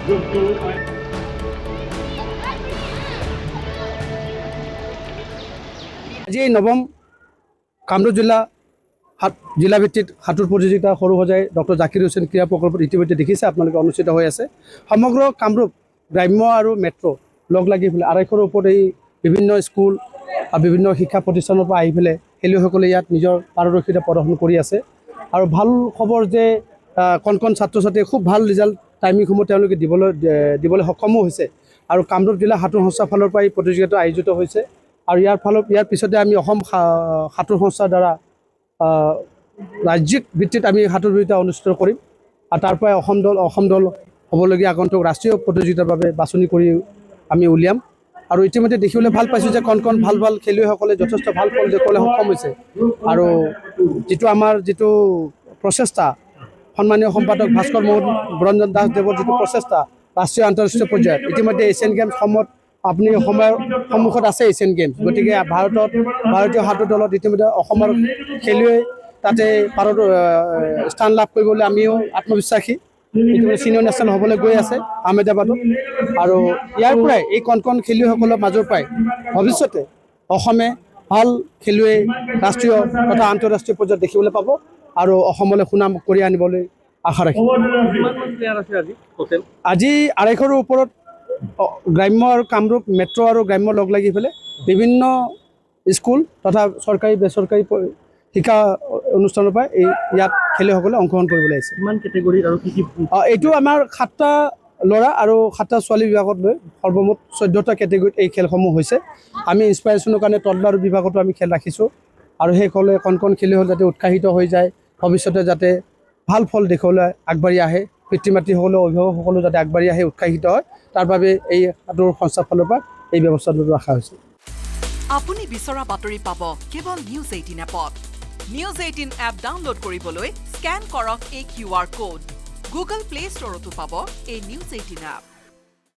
আজি নৱম কামৰূপ জিলা ভিত্তিক সাঁতোৰ প্ৰতিযোগিতা সৰুসজাই ডক্টৰ জাকিৰ হুছেইন ক্ৰীড়া প্ৰকল্পত ইতিমধ্যে দেখিছে আপোনালোকে অনুষ্ঠিত হৈ আছে। সমগ্ৰ কামৰূপ গ্ৰাম্য আৰু মেট্ৰ' লগ লাগি পেলাই 250ৰ ওপৰত এই বিভিন্ন স্কুল আৰু বিভিন্ন শিক্ষা প্ৰতিষ্ঠানৰ পৰা আহি পেলাই খেলুৱৈসকলে ইয়াত নিজৰ পাৰদৰ্শিতা প্ৰদৰ্শন কৰি আছে। আৰু ভাল খবৰ যে কণ ছাত্ৰ ছাত্ৰীয়ে খুব ভাল ৰিজাল্ট টাইমিংসমূহ তেওঁলোকে দিবলৈ সক্ষমো হৈছে। আৰু কামৰূপ জিলা সাঁতোৰ সংস্থাৰ ফালৰ পৰা এই প্ৰতিযোগিতা আয়োজিত হৈছে। আৰু ইয়াৰ পিছতে আমি অসম সাঁতোৰ সংস্থাৰ দ্বাৰা ৰাজ্যিক ভিত্তিত আমি সাঁতোৰ প্ৰতিযোগিতা অনুষ্ঠিত কৰিম। আৰু তাৰ পৰাই অসম দল হ'বলগীয়া আগন্তুক ৰাষ্ট্ৰীয় প্ৰতিযোগিতাৰ বাবে বাছনি কৰি আমি উলিয়াম। আৰু ইতিমধ্যে দেখিবলৈ ভাল পাইছোঁ যে কণ ভাল খেলুৱৈসকলে যথেষ্ট ভাল ফল দেখুৱাবলৈ সক্ষম হৈছে। আৰু আমাৰ যিটো প্ৰচেষ্টা সন্মানীয় সম্পাদক ভাস্কৰ ৰঞ্জন দাসদেৱৰ যিটো প্ৰচেষ্টা ৰাষ্ট্ৰীয় আন্তঃৰাষ্ট্ৰীয় পৰ্যায়ত ইতিমধ্যে এছিয়ান গেমছ সময়ত আপুনি অসমৰ সন্মুখত আছে এছিয়ান গেমছ। গতিকে ভাৰতীয় সাঁতোৰ দলত ইতিমধ্যে অসমৰ খেলুৱৈ তাতে স্থান লাভ কৰিবলৈ আমিও আত্মবিশ্বাসী। ইতিমধ্যে চিনিয়ৰ নেশ্যনেল হ'বলৈ গৈ আছে আহমেদাবাদত। আৰু ইয়াৰ পৰাই এই কণ খেলুৱৈসকলৰ মাজৰ পৰাই ভৱিষ্যতে অসমে ভাল খেলুৱৈ ৰাষ্ট্ৰীয় তথা আন্তঃৰাষ্ট্ৰীয় পৰ্যায়ত দেখিবলৈ পাব আৰু অসমলৈ সুনাম কঢ়িয়াই আনিবলৈ আশা ৰাখিব। আজি 250ৰ ওপৰত গ্ৰাম্য আৰু কামৰূপ মেট্ৰ' আৰু গ্ৰাম্য লগ লাগি পেলাই বিভিন্ন স্কুল তথা চৰকাৰী বেচৰকাৰী শিক্ষা অনুষ্ঠানৰ পৰা ইয়াত খেলুৱৈসকলে অংশগ্ৰহণ কৰিবলৈ আহিছে। কিমান কেটেগৰীত আৰু কি এইটো আমাৰ 7টা ল'ৰা আৰু 7টা ছোৱালী বিভাগত লৈ সৰ্বমুঠ 14টা কেটেগৰীত এই খেলসমূহ হৈছে। আমি ইনস্পাইৰেশ্যনৰ কাৰণে তদলাৰ বিভাগতো আমি খেল ৰাখিছোঁ। আৰু সেইসকলে কণ খেলুৱৈ যাতে উৎসাহিত হৈ যায়, ভৱিষ্যতে যাতে ভাল ফল দেখুৱাবলৈ আগবাঢ়ি আহে, পিতৃ মাতৃসকলেও অভিভাৱকসকলেও যাতে আগবাঢ়ি আহে উৎসাহিত হয়, তাৰ বাবে এই সাঁতোৰ সংস্থাৰ ফালৰ পৰা এই ব্যৱস্থাটো ৰখা হৈছে। আপুনি বিচৰা বাতৰি পাব কেৱল নিউজ 18 এপত। নিউজ 18 এপ ডাউনলোড কৰিবলৈ স্কেন কৰক এই QR কোড। গুগল প্লে ষ্টৰতো পাব এই নিউজ 18 এপ।